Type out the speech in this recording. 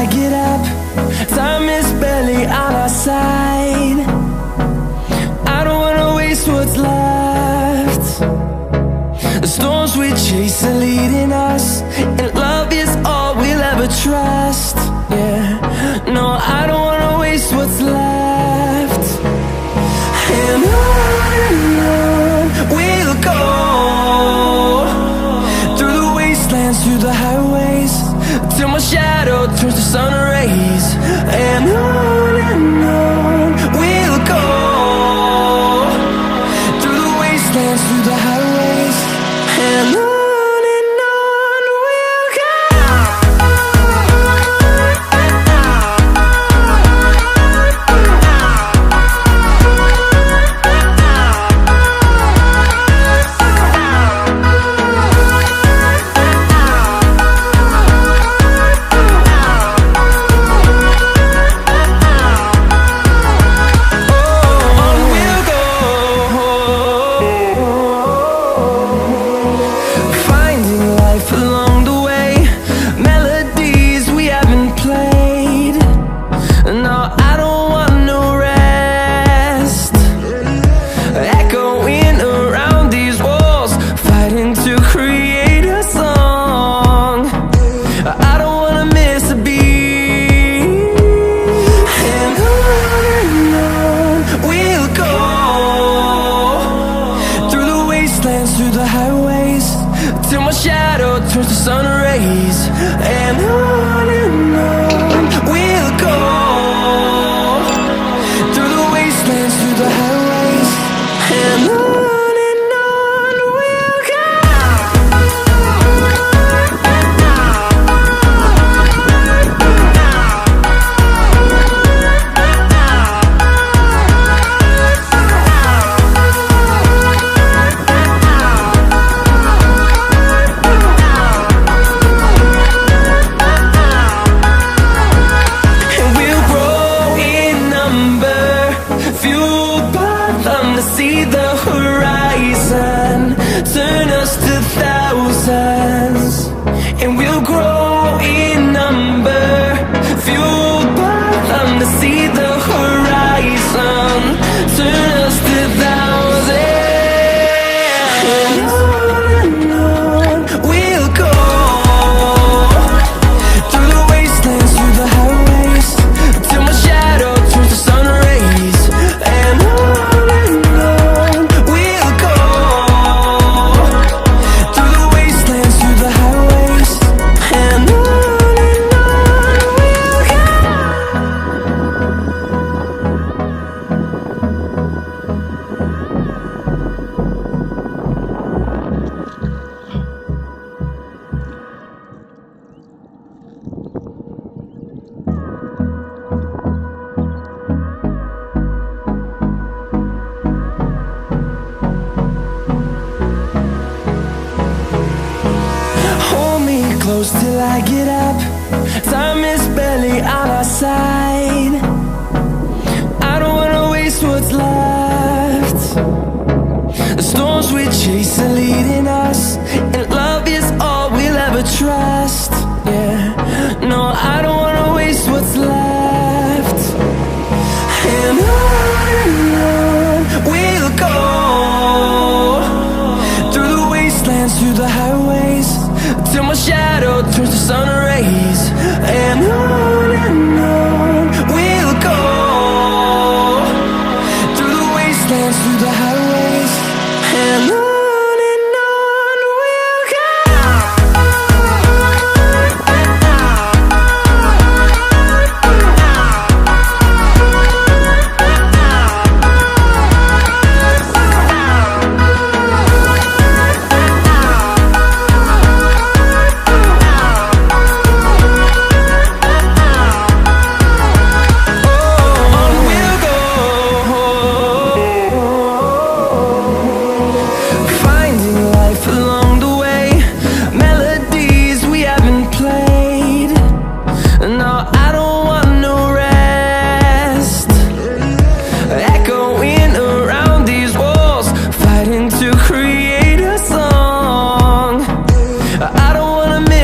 I get up. Time is barely on our side. I don't wanna waste what's left. The storms we chase are leading us, and love is all we'll ever trust. Yeah, no, I don't wanna waste what's left. And on we'll go, through the wastelands, through the highways, till my shadow turns to sun rays. And on we'll go, through the wastelands, through the highways, and on we'll go. Through the highways, till my shadow turns to sun rays. And on we'll go, through the wastelands, through the highways, and on we'll go. See the horizon turn us to thousands, and we'll grow in number, fueled by them. To see the horizon turn us to thousands, and on we'll go, through the wastelands, through the highways, till my shadow turns to sun rays. And close till I get up. Time is barely on our side. I don't wanna waste what's left. The storms we chase are leading us, and love is all we'll ever trust. Yeah, no, I don't wanna waste what's left. And on we'll go, through the wastelands, through the highways, till my shadow turns to sun rays. And on we'll go, through the wastelands, through the highways, and on we'll go. to create a song. I don't wanna miss